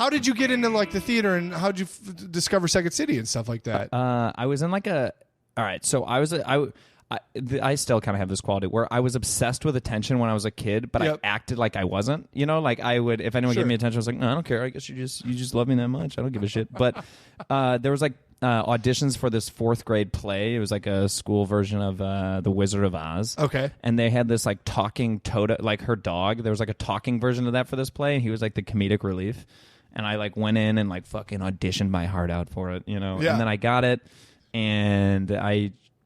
How did you get into like the theater, and how did you discover Second City and stuff like that? I was in like a. All right, so I still kind of have this quality where I was obsessed with attention when I was a kid, but I acted like I wasn't. You know, like I would, if anyone gave me attention, I was like, no, I don't care. I guess you just love me that much. I don't give a shit. But there was like auditions for this 4th grade play. It was like a school version of The Wizard of Oz. Okay. And they had this like talking Toto, like her dog. There was like a talking version of that for this play, and he was like the comedic relief. And I like went in and like fucking auditioned my heart out for it, you know. Yeah. And then I got it, and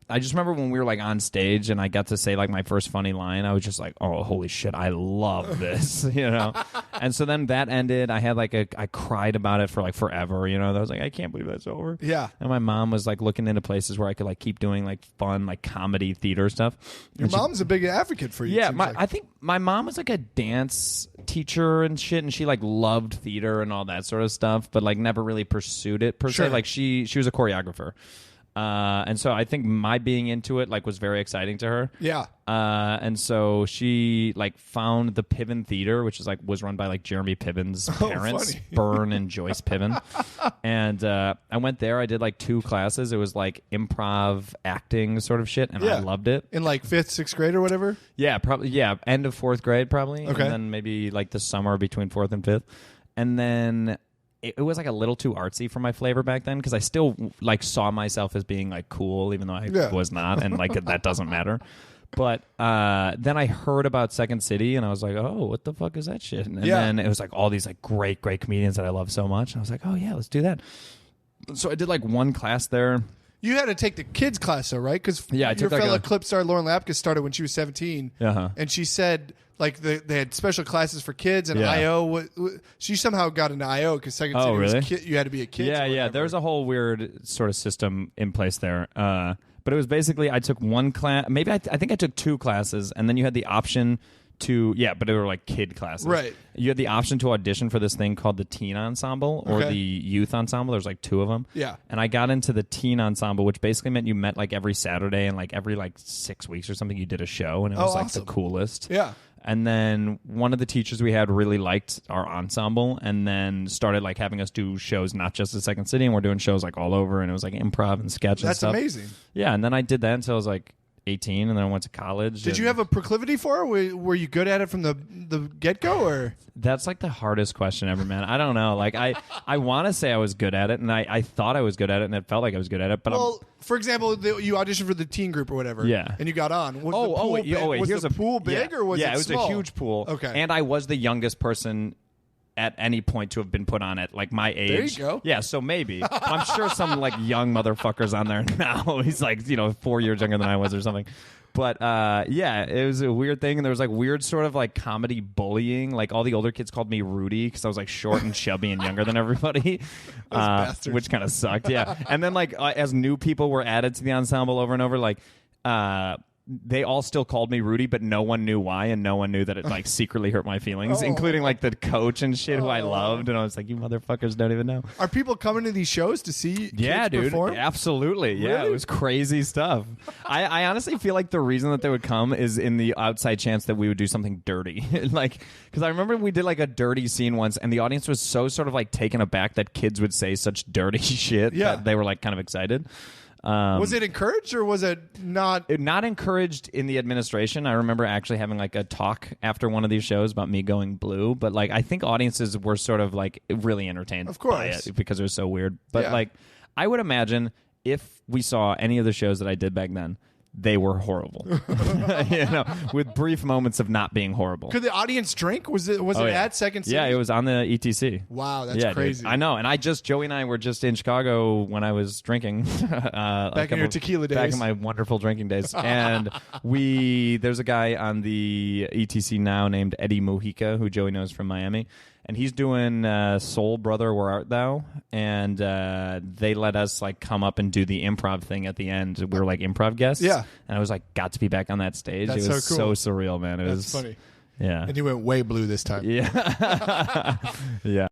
I just remember when we were like on stage and I got to say like my first funny line, I was just like, oh, holy shit, I love this, you know? And so then that ended. I had like I cried about it for like forever, you know? I was like, I can't believe that's over. Yeah. And my mom was like looking into places where I could like keep doing like fun, like comedy theater stuff. Your mom's a big advocate for you. Yeah. I think my mom was like a dance teacher and shit, and she like loved theater and all that sort of stuff, but like never really pursued it per se. Like she was a choreographer. And so I think my being into it like was very exciting to her. Yeah. And so she like found the Piven Theater, which is like was run by like Jeremy Piven's parents, Byrne and Joyce Piven. And I went there. I did like 2 classes. It was like improv acting sort of shit, and I loved it. In like 5th, 6th grade or whatever. Yeah, probably. Yeah, end of 4th grade probably. Okay. And then maybe like the summer between 4th and 5th, and then. It was like a little too artsy for my flavor back then, because I still like saw myself as being like cool, even though I was not, and like that doesn't matter. But then I heard about Second City, and I was like, oh, what the fuck is that shit? And then it was like all these like great comedians that I love so much, and I was like, oh yeah, let's do that. So I did like 1 class there. You had to take the kids class though, right? Because your fellow clip star Lauren Lapkus started when she was 17, and she said like they had special classes for kids, and IO. She somehow got into IO because Second City was you had to be a kid. Yeah. There's a whole weird sort of system in place there. But it was basically I took 1 class. Maybe I think I took 2 classes, and then you had the option to but they were like kid classes. Right. You had the option to audition for this thing called the Teen Ensemble or the Youth Ensemble. There's like 2 of them. Yeah. And I got into the Teen Ensemble, which basically meant you met like every Saturday, and like every like 6 weeks or something you did a show, and it was like the coolest. Yeah. And then one of the teachers we had really liked our ensemble, and then started like having us do shows not just at Second City, and we're doing shows like all over, and it was like improv and sketch and stuff. That's amazing. Yeah, and then I did that until I was like 18, and then I went to college. Did you have a proclivity for it? Were you good at it from the get-go, or? That's like the hardest question ever, man. I don't know. Like I want to say I was good at it, and I thought I was good at it, and it felt like I was good at it. But for example, you auditioned for the teen group or whatever, and you got on. Was the pool big or was it small? It was a huge pool. Okay, and I was the youngest person at any point to have been put on it, like my age. There you go. Yeah, so maybe. I'm sure some like young motherfuckers on there now. He's like, 4 years younger than I was or something. But it was a weird thing, and there was like weird sort of like comedy bullying. Like all the older kids called me Rudy because I was like short and chubby and younger than everybody, which kind of sucked. Yeah, and then like as new people were added to the ensemble over and over, like they all still called me Rudy, but no one knew why, and no one knew that it like secretly hurt my feelings, including like the coach and shit who I loved. And I was like, you motherfuckers don't even know. Are people coming to these shows to see kids dude, perform? Absolutely. Really? Yeah, it was crazy stuff. I honestly feel like the reason that they would come is in the outside chance that we would do something dirty. Like, because I remember we did like a dirty scene once, and the audience was so sort of like taken aback that kids would say such dirty shit that they were like kind of excited. Was it encouraged or was it not? Not encouraged in the administration. I remember actually having like a talk after one of these shows about me going blue, but like I think audiences were sort of like really entertained by it because it was so weird. But like I would imagine if we saw any of the shows that I did back then, they were horrible. With brief moments of not being horrible. Could the audience drink? Was it at Second City? Yeah, it was on the ETC. Wow, that's crazy. Dude. I know, and Joey and I were just in Chicago when I was drinking. Back in your tequila days. Back in my wonderful drinking days. And there's a guy on the ETC now named Eddie Mujica, who Joey knows from Miami. And he's doing Soul Brother, Where Art Thou? And they let us like come up and do the improv thing at the end. We were like improv guests. Yeah. And I was like, got to be back on that stage. That's it was so cool. So surreal, man. It was funny. Yeah. And you went way blue this time. Yeah. Yeah.